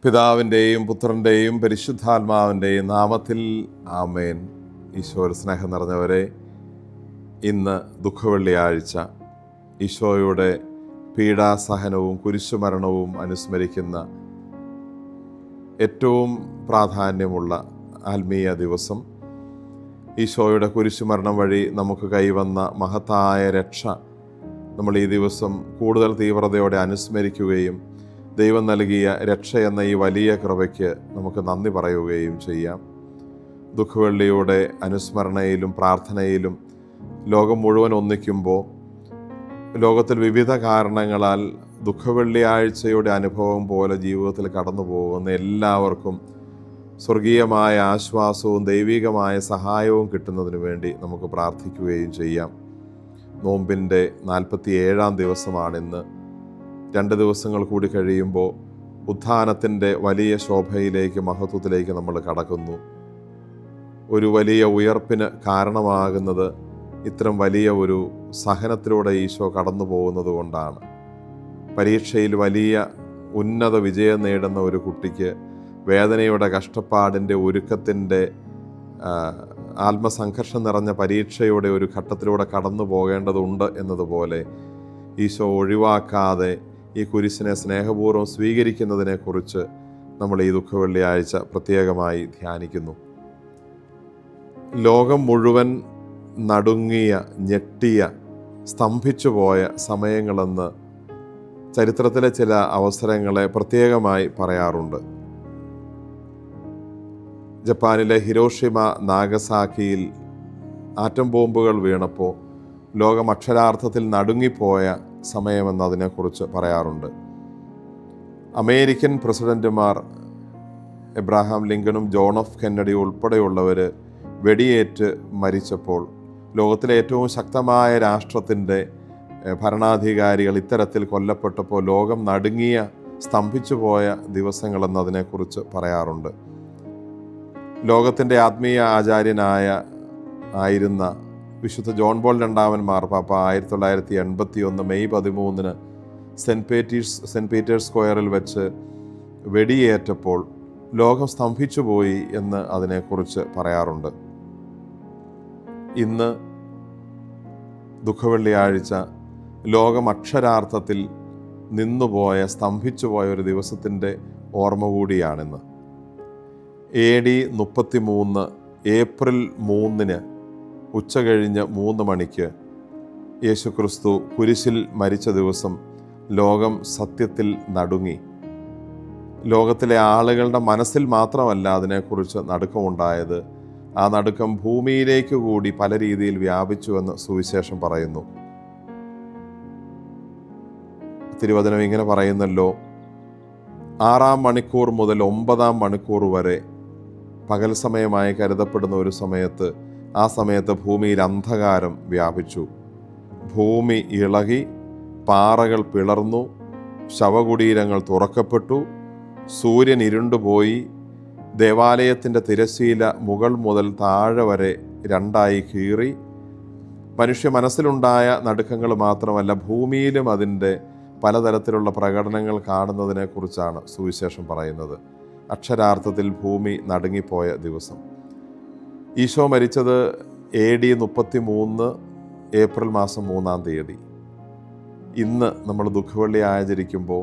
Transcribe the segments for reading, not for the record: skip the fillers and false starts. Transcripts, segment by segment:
പിതാവിൻ്റെയും പുത്രൻ്റെയും പരിശുദ്ധാത്മാവിൻ്റെയും നാമത്തിൽ ആമേൻ. ഈശോയുടെ സ്നേഹം നിറഞ്ഞവരെ, ഇന്ന് ദുഃഖവെള്ളിയാഴ്ച ഈശോയുടെ പീഡാസഹനവും കുരിശുമരണവും അനുസ്മരിക്കുന്ന ഏറ്റവും പ്രാധാന്യമുള്ള ആത്മീയ ദിവസം. ഈശോയുടെ കുരിശുമരണം വഴി നമുക്ക് കൈവന്ന മഹത്തായ രക്ഷ നമ്മൾ ഈ ദിവസം കൂടുതൽ തീവ്രതയോടെ അനുസ്മരിക്കുകയും ദൈവം നൽകിയ രക്ഷ എന്ന ഈ വലിയ കൃപയ്ക്ക് നമുക്ക് നന്ദി പറയുകയും ചെയ്യാം. ദുഃഖവെള്ളിയുടെ അനുസ്മരണയിലും പ്രാർത്ഥനയിലും ലോകം മുഴുവൻ ഒന്നിക്കുമ്പോൾ ലോകത്തിൽ വിവിധ കാരണങ്ങളാൽ ദുഃഖവെള്ളിയാഴ്ചയുടെ അനുഭവം പോലെ ജീവിതത്തിൽ കടന്നു പോകുന്ന എല്ലാവർക്കും സ്വർഗീയമായ ആശ്വാസവും ദൈവികമായ സഹായവും കിട്ടുന്നതിന് വേണ്ടി നമുക്ക് പ്രാർത്ഥിക്കുകയും ചെയ്യാം. നോമ്പിൻ്റെ 47-ാം ദിവസമാണിന്ന്. 2 ദിവസങ്ങൾ കൂടി കഴിയുമ്പോൾ ഉത്ഥാനത്തിൻ്റെ വലിയ ശോഭയിലേക്ക്, മഹത്വത്തിലേക്ക് നമ്മൾ കടക്കുന്നു. ഒരു വലിയ ഉയർപ്പിന് കാരണമാകുന്നത് ഇത്തരം വലിയ ഒരു സഹനത്തിലൂടെ ഈശോ കടന്നു പോകുന്നത് കൊണ്ടാണ്. പരീക്ഷയിൽ വലിയ ഉന്നത വിജയം നേടുന്ന ഒരു കുട്ടിക്ക് വേദനയുടെ, കഷ്ടപ്പാടിൻ്റെ, ഒരുക്കത്തിൻ്റെ, ആത്മസംഘർഷം നിറഞ്ഞ പരീക്ഷയുടെ ഒരു ഘട്ടത്തിലൂടെ കടന്നു പോകേണ്ടതുണ്ട് എന്നതുപോലെ ഈശോ ഒഴിവാക്കാതെ ഈ കുരിശിനെ സ്നേഹപൂർവ്വം സ്വീകരിക്കുന്നതിനെക്കുറിച്ച് നമ്മൾ ഈ ദുഃഖവെള്ളിയാഴ്ച പ്രത്യേകമായി ധ്യാനിക്കുന്നു. ലോകം മുഴുവൻ നടുങ്ങിയ, ഞെട്ടിയ, സ്തംഭിച്ചുപോയ സമയങ്ങളെന്ന് ചരിത്രത്തിലെ ചില അവസരങ്ങളെ പ്രത്യേകമായി പറയാറുണ്ട്. ജപ്പാനിലെ ഹിരോഷിമ, നാഗസാക്കിയിൽ ആറ്റം ബോംബുകൾ വീണപ്പോൾ ലോകം അക്ഷരാർത്ഥത്തിൽ നടുങ്ങിപ്പോയ സമയമെന്നതിനെക്കുറിച്ച് പറയാറുണ്ട്. അമേരിക്കൻ പ്രസിഡന്റുമാർ എബ്രഹാം ലിങ്കണും ജോൺ എഫ് കെന്നഡി ഉൾപ്പെടെയുള്ളവർ വെടിയേറ്റ് മരിച്ചപ്പോൾ ലോകത്തിലെ ഏറ്റവും ശക്തമായ രാഷ്ട്രത്തിൻ്റെ ഭരണാധികാരികൾ ഇത്തരത്തിൽ കൊല്ലപ്പെട്ടപ്പോൾ ലോകം നടുങ്ങിയ, സ്തംഭിച്ചുപോയ ദിവസങ്ങളെന്നതിനെക്കുറിച്ച് പറയാറുണ്ട്. ലോകത്തിൻ്റെ ആത്മീയ ആചാര്യനായിരുന്ന വിശുദ്ധ ജോൺ പോൾ II മാർപ്പാപ്പ 1981 മെയ് 13 സെൻറ്റ് പീറ്റേഴ്സ് സ്ക്വയറിൽ വെച്ച് വെടിയേറ്റപ്പോൾ ലോകം സ്തംഭിച്ചുപോയി എന്ന് അതിനെക്കുറിച്ച് പറയാറുണ്ട്. ഇന്ന് ദുഃഖവെള്ളിയാഴ്ച ലോകം അക്ഷരാർത്ഥത്തിൽ നിന്നുപോയ, സ്തംഭിച്ചുപോയ ഒരു ദിവസത്തിൻ്റെ ഓർമ്മ കൂടിയാണിന്ന്. AD 33 ഏപ്രിൽ 3 ഉച്ചകഴിഞ്ഞ് 3 മണിക്ക് യേശുക്രിസ്തു കുരിശിൽ മരിച്ച ദിവസം ലോകം സത്യത്തിൽ നടുങ്ങി. ലോകത്തിലെ ആളുകളുടെ മനസ്സിൽ മാത്രമല്ല അതിനെക്കുറിച്ച് നടുക്കമുണ്ടായത്, ആ നടുക്കം ഭൂമിയിലേക്ക് കൂടി പല രീതിയിൽ വ്യാപിച്ചുവെന്ന് സുവിശേഷം പറയുന്നു. തിരുവചനം ഇങ്ങനെ പറയുന്നല്ലോ: 6-ാം മണിക്കൂർ മുതൽ 9-ാം മണിക്കൂർ വരെ പകൽ സമയമായി കരുതപ്പെടുന്ന ഒരു സമയത്ത്, ആ സമയത്ത് ഭൂമിയിൽ അന്ധകാരം വ്യാപിച്ചു. ഭൂമി ഇളകി, പാറകൾ പിളർന്നു, ശവകുടീരങ്ങൾ തുറക്കപ്പെട്ടു, സൂര്യൻ ഇരുണ്ടുപോയി, ദേവാലയത്തിൻ്റെ തിരശ്ശീല മുകൾ മുതൽ താഴെ വരെ 2ആയി കീറി. മനുഷ്യ മനസ്സിലുണ്ടായ നടുക്കങ്ങൾ മാത്രമല്ല, ഭൂമിയിലും അതിൻ്റെ പലതരത്തിലുള്ള പ്രകടനങ്ങൾ കാണുന്നതിനെക്കുറിച്ചാണ് സുവിശേഷം പറയുന്നത്. അക്ഷരാർത്ഥത്തിൽ ഭൂമി നടുങ്ങിപ്പോയ ദിവസം. ഈശോ മരിച്ചത് AD 33 ഏപ്രിൽ മാസം 3-ാം തീയതി. ഇന്ന് നമ്മൾ ദുഃഖവെള്ളി ആചരിക്കുമ്പോൾ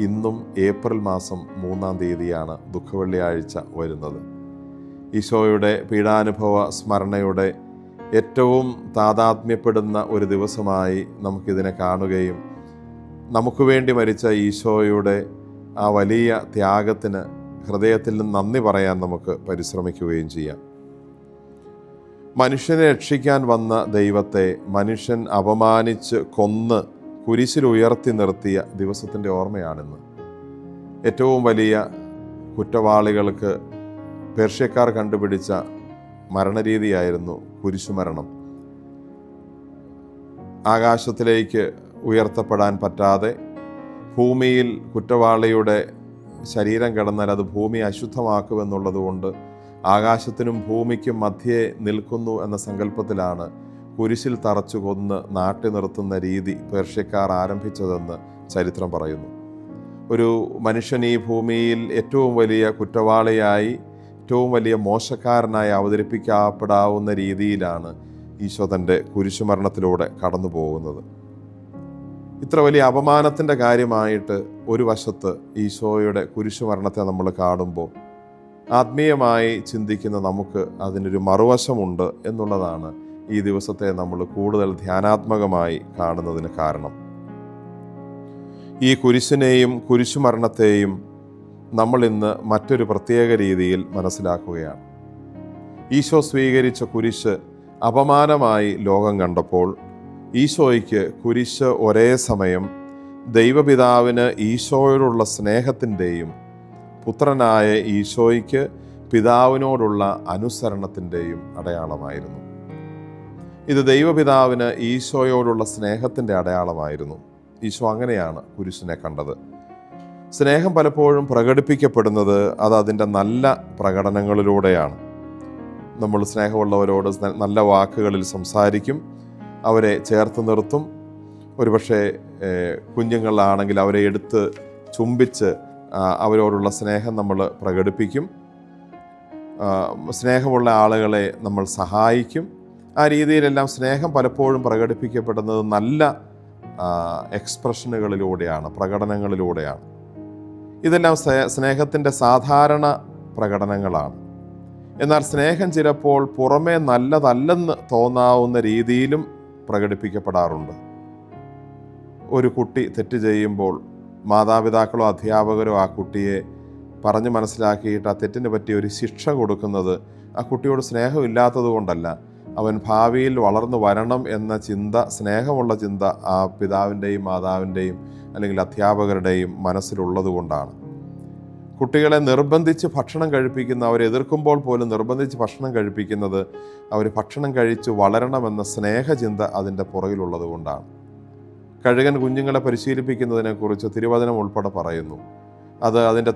ഇന്നും ഏപ്രിൽ മാസം 3-ാം തീയതിയാണ് ദുഃഖവെള്ളിയാഴ്ച വരുന്നത്. ഈശോയുടെ പീഡാനുഭവ സ്മരണയുടെ ഏറ്റവും താതാത്മ്യപ്പെടുന്ന ഒരു ദിവസമായി നമുക്കിതിനെ കാണുകയും നമുക്ക് വേണ്ടി മരിച്ച ഈശോയുടെ ആ വലിയ ത്യാഗത്തിന് ഹൃദയത്തിൽ നിന്ന് നന്ദി പറയാൻ നമുക്ക് പരിശ്രമിക്കുകയും ചെയ്യാം. മനുഷ്യനെ രക്ഷിക്കാൻ വന്ന ദൈവത്തെ മനുഷ്യൻ അപമാനിച്ച് കൊന്ന് കുരിശിൽ ഉയർത്തി നിർത്തിയ ദിവസത്തിൻ്റെ ഓർമ്മയാണിന്ന്. ഏറ്റവും വലിയ കുറ്റവാളികൾക്ക് പേർഷ്യക്കാർ കണ്ടുപിടിച്ച മരണരീതിയായിരുന്നു കുരിശുമരണം. ആകാശത്തിലേക്ക് ഉയർത്തപ്പെടാൻ പറ്റാതെ ഭൂമിയിൽ കുറ്റവാളിയുടെ ശരീരം കിടന്നാൽ അത് ഭൂമി അശുദ്ധമാക്കുമെന്നുള്ളതുകൊണ്ട് ആകാശത്തിനും ഭൂമിക്കും മധ്യേ നിൽക്കുന്നു എന്ന സങ്കല്പത്തിലാണ് കുരിശിൽ തറച്ചു കൊന്ന് നാട്ടി നിർത്തുന്ന രീതി പേർഷ്യക്കാർ ആരംഭിച്ചതെന്ന് ചരിത്രം പറയുന്നു. ഒരു മനുഷ്യൻ ഈ ഭൂമിയിൽ ഏറ്റവും വലിയ കുറ്റവാളിയായി, ഏറ്റവും വലിയ മോശക്കാരനായി അവതരിപ്പിക്കപ്പെടാവുന്ന രീതിയിലാണ് ഈശോ തൻ്റെ കുരിശുമരണത്തിലൂടെ കടന്നു പോകുന്നത്. ഇത്ര വലിയ അപമാനത്തിൻ്റെ കാര്യമായിട്ട് ഒരു വശത്ത് ഈശോയുടെ കുരിശുമരണത്തെ നമ്മൾ കാണുമ്പോൾ, ആത്മീയമായി ചിന്തിക്കുന്ന നമുക്ക് അതിനൊരു മറുവശമുണ്ട് എന്നുള്ളതാണ് ഈ ദിവസത്തെ നമ്മൾ കൂടുതൽ ധ്യാനാത്മകമായി കാണുന്നതിന് കാരണം. ഈ കുരിശിനെയും കുരിശുമരണത്തെയും നമ്മൾ ഇന്ന് മറ്റൊരു പ്രത്യേക രീതിയിൽ മനസ്സിലാക്കുകയാണ്. ഈശോ സ്വീകരിച്ച കുരിശ് അപമാനമായി ലോകം കണ്ടപ്പോൾ ഈശോയ്ക്ക് കുരിശ് ഒരേ സമയം ദൈവപിതാവിന് ഈശോയോടുള്ള സ്നേഹത്തിൻ്റെയും പുത്രനായ ഈശോയ്ക്ക് പിതാവിനോടുള്ള അനുസരണത്തിൻ്റെയും അടയാളമായിരുന്നു. ഇത് ദൈവപിതാവിന് ഈശോയോടുള്ള സ്നേഹത്തിൻ്റെ അടയാളമായിരുന്നു. ഈശോ അങ്ങനെയാണ് കുരിശിനെ കണ്ടത്. സ്നേഹം പലപ്പോഴും പ്രകടിപ്പിക്കപ്പെടുന്നത് അത് അതിൻ്റെ നല്ല പ്രകടനങ്ങളിലൂടെയാണ്. നമ്മൾ സ്നേഹമുള്ളവരോട് നല്ല വാക്കുകളിൽ സംസാരിക്കും, അവരെ ചേർത്ത് നിർത്തും. ഒരുപക്ഷെ കുഞ്ഞുങ്ങളാണെങ്കിൽ അവരെ എടുത്ത് ചുംബിച്ച് അവരോടുള്ള സ്നേഹം നമ്മൾ പ്രകടിപ്പിക്കും. സ്നേഹമുള്ള ആളുകളെ നമ്മൾ സഹായിക്കും. ആ രീതിയിലെല്ലാം സ്നേഹം പലപ്പോഴും പ്രകടിപ്പിക്കപ്പെടുന്നത് നല്ല എക്സ്പ്രഷനുകളിലൂടെയാണ്, പ്രകടനങ്ങളിലൂടെയാണ്. ഇതെല്ലാം സ്നേഹത്തിൻ്റെ സാധാരണ പ്രകടനങ്ങളാണ്. എന്നാൽ സ്നേഹം ചിലപ്പോൾ പുറമേ നല്ലതല്ലെന്ന് തോന്നാവുന്ന രീതിയിലും പ്രകടിപ്പിക്കപ്പെടാറുണ്ട്. ഒരു കുട്ടി തെറ്റ് ചെയ്യുമ്പോൾ മാതാപിതാക്കളോ അധ്യാപകരോ ആ കുട്ടിയെ പറഞ്ഞ് മനസ്സിലാക്കിയിട്ട് ആ തെറ്റിന് പറ്റിയ ഒരു ശിക്ഷ കൊടുക്കുന്നത് ആ കുട്ടിയോട് സ്നേഹമില്ലാത്തത് കൊണ്ടല്ല, അവൻ ഭാവിയിൽ വളർന്നു വരണം എന്ന ചിന്ത, സ്നേഹമുള്ള ചിന്ത ആ പിതാവിൻ്റെയും മാതാവിൻ്റെയും അല്ലെങ്കിൽ അധ്യാപകരുടെയും മനസ്സിലുള്ളത് കൊണ്ടാണ്. കുട്ടികളെ നിർബന്ധിച്ച് ഭക്ഷണം കഴിപ്പിക്കുന്ന, അവരെ എതിർക്കുമ്പോൾ പോലും നിർബന്ധിച്ച് ഭക്ഷണം കഴിപ്പിക്കുന്നത് അവർ ഭക്ഷണം കഴിച്ച് വളരണമെന്ന സ്നേഹചിന്ത അതിൻ്റെ പുറകിലുള്ളത് കൊണ്ടാണ്. കഴുകൻ കുഞ്ഞുങ്ങളെ പരിശീലിപ്പിക്കുന്നതിനെക്കുറിച്ച് തിരുവചനം ഉൾപ്പെടെ പറയുന്നു. അത് അതിൻ്റെ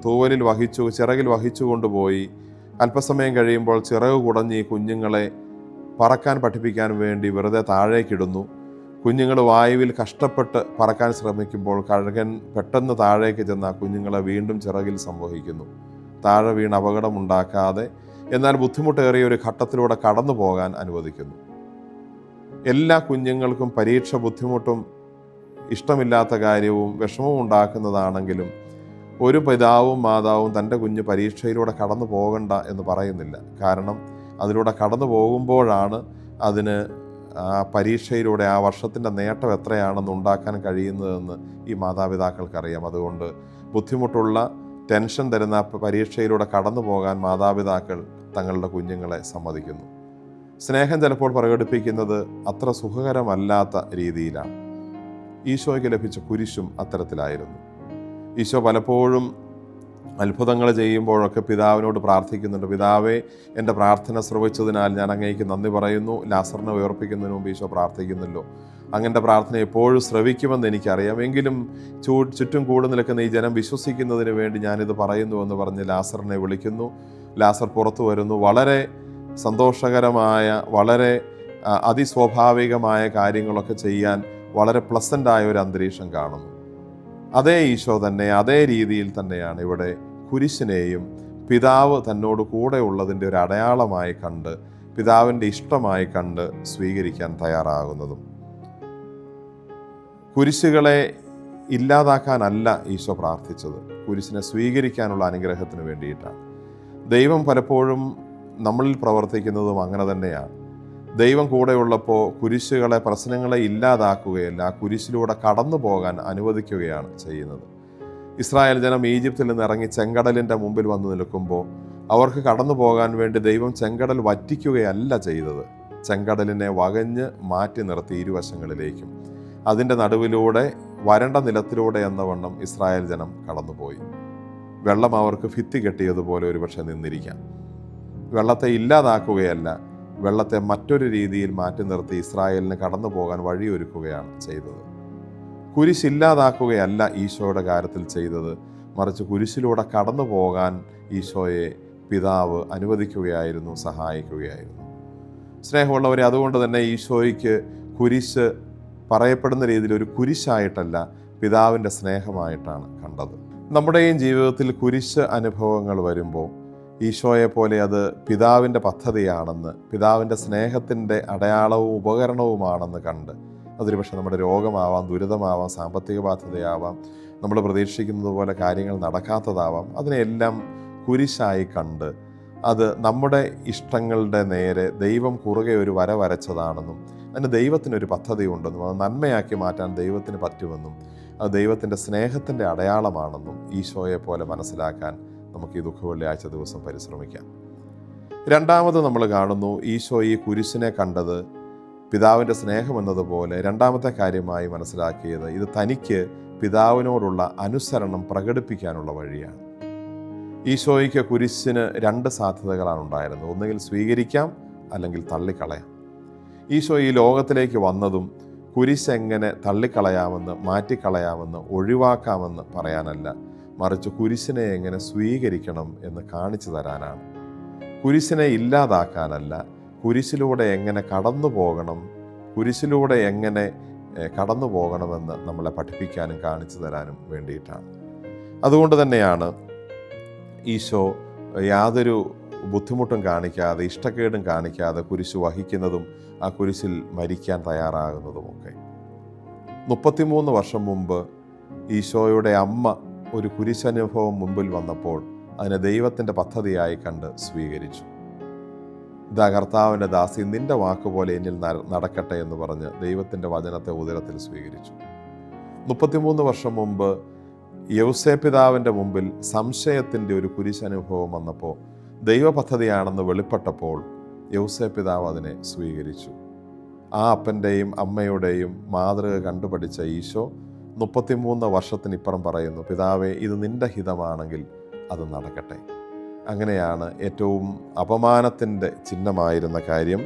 തൂവലിൽ വഹിച്ചു, ചിറകിൽ വഹിച്ചു കൊണ്ടുപോയി അല്പസമയം കഴിയുമ്പോൾ ചിറക് കുടഞ്ഞ് ഈ കുഞ്ഞുങ്ങളെ പറക്കാൻ പഠിപ്പിക്കാൻ വേണ്ടി വെറുതെ താഴേക്കിടുന്നു. കുഞ്ഞുങ്ങൾ വായുവിൽ കഷ്ടപ്പെട്ട് പറക്കാൻ ശ്രമിക്കുമ്പോൾ കഴുകൻ പെട്ടെന്ന് താഴേക്ക് ചെന്ന് ആ കുഞ്ഞുങ്ങളെ വീണ്ടും ചിറകിൽ സംവഹിക്കുന്നു. താഴെ വീണ് അപകടമുണ്ടാക്കാതെ എന്നാൽ ബുദ്ധിമുട്ടേറിയ ഒരു ഘട്ടത്തിലൂടെ കടന്നു പോകാൻ അനുവദിക്കുന്നു. എല്ലാ കുഞ്ഞുങ്ങൾക്കും പരീക്ഷ ബുദ്ധിമുട്ടും ഇഷ്ടമില്ലാത്ത കാര്യവും വിഷമവും ഉണ്ടാക്കുന്നതാണെങ്കിലും ഒരു പിതാവും മാതാവും തൻ്റെ കുഞ്ഞ് പരീക്ഷയിലൂടെ കടന്നു പോകണ്ട എന്ന് പറയുന്നില്ല. കാരണം അതിലൂടെ കടന്നു പോകുമ്പോഴാണ് അതിന് ആ പരീക്ഷയിലൂടെ ആ വർഷത്തിൻ്റെ നേട്ടം എത്രയാണെന്ന് ഉണ്ടാക്കാൻ കഴിയുന്നതെന്ന് ഈ മാതാപിതാക്കൾക്കറിയാം. അതുകൊണ്ട് ബുദ്ധിമുട്ടുള്ള, ടെൻഷൻ തരുന്ന പരീക്ഷയിലൂടെ കടന്നു പോകാൻ മാതാപിതാക്കൾ തങ്ങളുടെ കുഞ്ഞുങ്ങളെ സമ്മതിക്കുന്നു. സ്നേഹം ചിലപ്പോൾ പ്രകടിപ്പിക്കുന്നത് അത്ര സുഖകരമല്ലാത്ത രീതിയിലാണ്. ഈശോയ്ക്ക് ലഭിച്ച കുരിശും അത്തരത്തിലായിരുന്നു. ഈശോ പലപ്പോഴും അത്ഭുതങ്ങൾ ചെയ്യുമ്പോഴൊക്കെ പിതാവിനോട് പ്രാർത്ഥിക്കുന്നുണ്ട്. പിതാവേ, എൻ്റെ പ്രാർത്ഥന ശ്രവിച്ചതിനാൽ ഞാൻ അങ്ങേക്ക് നന്ദി പറയുന്നു. ലാസറിനെ ഉയർപ്പിക്കുന്നതിന് മുമ്പ് ഈശോ പ്രാർത്ഥിക്കുന്നല്ലോ. അങ്ങൻ്റെ പ്രാർത്ഥന എപ്പോഴും ശ്രവിക്കുമെന്ന് എനിക്കറിയാം, എങ്കിലും ചുറ്റും കൂടി നിൽക്കുന്ന ഈ ജനം വിശ്വസിക്കുന്നതിന് വേണ്ടി ഞാനിത് പറയുന്നുവെന്ന് പറഞ്ഞ് ലാസറിനെ വിളിക്കുന്നു. ലാസർ പുറത്തു വരുന്നു. വളരെ സന്തോഷകരമായ, വളരെ അതിസ്വാഭാവികമായ കാര്യങ്ങളൊക്കെ ചെയ്യാൻ വളരെ പ്ലസൻ്റായ ഒരു അന്തരീക്ഷം കാണുന്നു. അതേ ഈശോ തന്നെ അതേ രീതിയിൽ തന്നെയാണ് ഇവിടെ കുരിശിനെയും പിതാവ് തന്നോട് കൂടെ ഉള്ളതിൻ്റെ ഒരു അടയാളമായി കണ്ട്, പിതാവിൻ്റെ ഇഷ്ടമായി കണ്ട് സ്വീകരിക്കാൻ തയ്യാറാകുന്നതും. കുരിശുകളെ ഇല്ലാതാക്കാനല്ല ഈശോ പ്രാർത്ഥിച്ചത്, കുരിശിനെ സ്വീകരിക്കാനുള്ള അനുഗ്രഹത്തിന് വേണ്ടിയിട്ടാണ്. ദൈവം പലപ്പോഴും നമ്മളിൽ പ്രവർത്തിക്കുന്നതും അങ്ങനെ തന്നെയാണ്. ദൈവം കൂടെയുള്ളപ്പോൾ കുരിശുകളെ, പ്രശ്നങ്ങളെ ഇല്ലാതാക്കുകയല്ല, ആ കുരിശിലൂടെ കടന്നു പോകാൻ അനുവദിക്കുകയാണ് ചെയ്യുന്നത്. ഇസ്രായേൽ ജനം ഈജിപ്തിൽ നിന്ന് ഇറങ്ങി ചെങ്കടലിൻ്റെ മുമ്പിൽ വന്നു നിൽക്കുമ്പോൾ അവർക്ക് കടന്നു പോകാൻ വേണ്ടി ദൈവം ചെങ്കടൽ വറ്റിക്കുകയല്ല ചെയ്തത്. ചെങ്കടലിനെ വകഞ്ഞ് മാറ്റി നിർത്തി ഇരുവശങ്ങളിലേക്കും. അതിൻ്റെ നടുവിലൂടെ, വരണ്ട നിലത്തിലൂടെ എന്നവണ്ണം ഇസ്രായേൽ ജനം കടന്നുപോയി. വെള്ളം അവർക്ക് ഭിത്തി കെട്ടിയതുപോലെ ഒരുപക്ഷെ നിന്നിരിക്കാം. വെള്ളത്തെ ഇല്ലാതാക്കുകയല്ല, വെള്ളത്തെ മറ്റൊരു രീതിയിൽ മാറ്റി നിർത്തി ഇസ്രായേലിന് കടന്നു പോകാൻ വഴിയൊരുക്കുകയാണ് ചെയ്തത്. കുരിശില്ലാതാക്കുകയല്ല ഈശോയുടെ കാര്യത്തിൽ ചെയ്തത്, മറിച്ച് കുരിശിലൂടെ കടന്നു പോകാൻ ഈശോയെ പിതാവ് അനുവദിക്കുകയായിരുന്നു, സഹായിക്കുകയായിരുന്നു. സ്നേഹമുള്ളവരെ, അതുകൊണ്ട് തന്നെ ഈശോയ്ക്ക് കുരിശ് പറയപ്പെടുന്ന രീതിയിൽ ഒരു കുരിശായിട്ടല്ല, പിതാവിൻ്റെ സ്നേഹമായിട്ടാണ് കണ്ടത്. നമ്മുടെയും ജീവിതത്തിൽ കുരിശ് അനുഭവങ്ങൾ വരുമ്പോൾ ഈശോയെ പോലെ അത് പിതാവിൻ്റെ പദ്ധതിയാണെന്ന്, പിതാവിൻ്റെ സ്നേഹത്തിൻ്റെ അടയാളവും ഉപകരണവുമാണെന്ന് കണ്ട്, അതൊരു പക്ഷേ നമ്മുടെ രോഗമാവാം, ദുരിതമാവാം, സാമ്പത്തിക ബാധ്യതയാവാം, നമ്മൾ പ്രതീക്ഷിക്കുന്നത് പോലെ കാര്യങ്ങൾ നടക്കാത്തതാവാം, അതിനെല്ലാം കുരിശായി കണ്ട് അത് നമ്മുടെ ഇഷ്ടങ്ങളുടെ നേരെ ദൈവം കുറുകെ ഒരു വര വരച്ചതാണെന്നും അതിന് ദൈവത്തിനൊരു പദ്ധതി ഉണ്ടെന്നും അത് നന്മയാക്കി മാറ്റാൻ ദൈവത്തിന് പറ്റുമെന്നും അത് ദൈവത്തിൻ്റെ സ്നേഹത്തിൻ്റെ അടയാളമാണെന്നും ഈശോയെ പോലെ മനസ്സിലാക്കാൻ നമുക്ക് ഈ ദുഃഖവെള്ളിയാഴ്ച ദിവസം പരിശ്രമിക്കാം. രണ്ടാമത് നമ്മൾ കാണുന്നു, ഈശോ ഈ കുരിശിനെ കണ്ടത് പിതാവിൻ്റെ സ്നേഹം എന്നതുപോലെ രണ്ടാമത്തെ കാര്യമായി മനസ്സിലാക്കിയത് ഇത് തനിക്ക് പിതാവിനോടുള്ള അനുസരണം പ്രകടിപ്പിക്കാനുള്ള വഴിയാണ്. ഈശോയ്ക്ക് കുരിശിന് രണ്ട് സാധ്യതകളാണ് ഉണ്ടായിരുന്നത്. ഒന്നുകിൽ സ്വീകരിക്കാം, അല്ലെങ്കിൽ തള്ളിക്കളയാം. ഈശോ ഈ ലോകത്തിലേക്ക് വന്നതും കുരിശ് എങ്ങനെ തള്ളിക്കളയാമെന്ന്, മാറ്റിക്കളയാമെന്ന്, ഒഴിവാക്കാമെന്ന് പറയാനല്ല, മറിച്ച് കുരിശിനെ എങ്ങനെ സ്വീകരിക്കണം എന്ന് കാണിച്ചു തരാനാണ്. കുരിശിനെ ഇല്ലാതാക്കാനല്ല, കുരിശിലൂടെ എങ്ങനെ കടന്നു പോകണം, കുരിശിലൂടെ എങ്ങനെ കടന്നു പോകണമെന്ന് നമ്മളെ പഠിപ്പിക്കാനും കാണിച്ചു തരാനും വേണ്ടിയിട്ടാണ്. അതുകൊണ്ട് തന്നെയാണ് ഈശോ യാതൊരു ബുദ്ധിമുട്ടും കാണിക്കാതെ, ഇഷ്ടക്കേടും കാണിക്കാതെ കുരിശ് വഹിക്കുന്നതും ആ കുരിശിൽ മരിക്കാൻ തയ്യാറാകുന്നതുമൊക്കെ. 33 വർഷം മുമ്പ് ഈശോയുടെ അമ്മ ഒരു കുരിശനുഭവം മുമ്പിൽ വന്നപ്പോൾ അതിനെ ദൈവത്തിൻ്റെ പദ്ധതിയായി കണ്ട് സ്വീകരിച്ചു. ഇതാ കർത്താവിൻ്റെ ദാസി, നിന്റെ വാക്കുപോലെ എന്നിൽ നടക്കട്ടെ എന്ന് പറഞ്ഞ് ദൈവത്തിൻ്റെ വചനത്തെ ഉദരത്തിൽ സ്വീകരിച്ചു. 33 വർഷം മുമ്പ് യൗസേപ്പിതാവിൻ്റെ മുമ്പിൽ സംശയത്തിൻ്റെ ഒരു കുരിശനുഭവം വന്നപ്പോൾ ദൈവപദ്ധതിയാണെന്ന് വെളിപ്പെട്ടപ്പോൾ യൗസേപ്പിതാവ് അതിനെ സ്വീകരിച്ചു. ആ അപ്പൻ്റെയും അമ്മയുടെയും മാതൃക കണ്ടുപഠിച്ച ഈശോ 33 വർഷത്തിനിപ്പുറം പറയുന്നു, പിതാവേ, ഇത് നിന്റെ ഹിതമാണെങ്കിൽ അത് നടക്കട്ടെ. അങ്ങനെയാണ് ഏറ്റവും അപമാനത്തിൻ്റെ ചിഹ്നമായിരുന്ന കാര്യം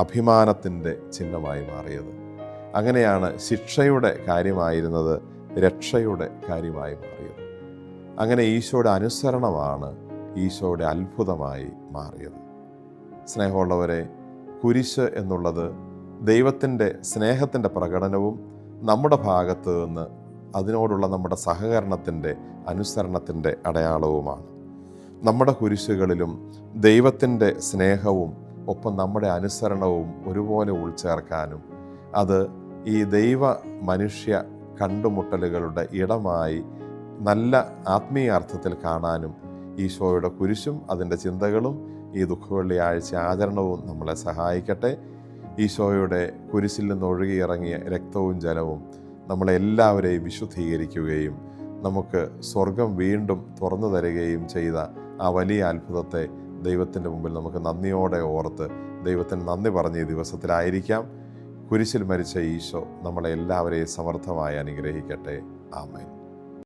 അഭിമാനത്തിൻ്റെ ചിഹ്നമായി മാറിയത്. അങ്ങനെയാണ് ശിക്ഷയുടെ കാര്യമായിരുന്നത് രക്ഷയുടെ കാര്യമായി മാറിയത്. അങ്ങനെ ഈശോയുടെ അനുസരണമാണ് ഈശോയുടെ അത്ഭുതമായി മാറിയത്. സ്നേഹമുള്ളവരെ, കുരിശ് എന്നുള്ളത് ദൈവത്തിൻ്റെ സ്നേഹത്തിൻ്റെ പ്രകടനവും നമ്മുടെ ഭാഗത്ത് നിന്ന് അതിനോടുള്ള നമ്മുടെ സഹകരണത്തിൻ്റെ, അനുസരണത്തിൻ്റെ അടയാളവുമാണ്. നമ്മുടെ കുരിശുകളിലും ദൈവത്തിൻ്റെ സ്നേഹവും ഒപ്പം നമ്മുടെ അനുസരണവും ഒരുപോലെ ഉൾച്ചേർക്കാനും അത് ഈ ദൈവ മനുഷ്യ കണ്ടുമുട്ടലുകളുടെ ഇടമായി നല്ല ആത്മീയാർത്ഥത്തിൽ കാണാനും ഈശോയുടെ കുരിശും അതിൻ്റെ ചിന്തകളും ഈ ദുഃഖവെള്ളിയാഴ്ച ആചരണവും നമ്മളെ സഹായിക്കട്ടെ. ഈശോയുടെ കുരിശിൽ നിന്ന് ഒഴുകിയിറങ്ങിയ രക്തവും ജലവും നമ്മളെല്ലാവരെയും വിശുദ്ധീകരിക്കുകയും നമുക്ക് സ്വർഗം വീണ്ടും തുറന്നു തരികയും ചെയ്ത ആ വലിയ അത്ഭുതത്തെ ദൈവത്തിൻ്റെ മുമ്പിൽ നമുക്ക് നന്ദിയോടെ ഓർത്ത് ദൈവത്തിന് നന്ദി പറഞ്ഞ ഈ ദിവസത്തിലായിരിക്കാം. കുരിശിൽ മരിച്ച ഈശോ നമ്മളെ എല്ലാവരെയും സമർത്ഥമായി അനുഗ്രഹിക്കട്ടെ. ആമേൻ.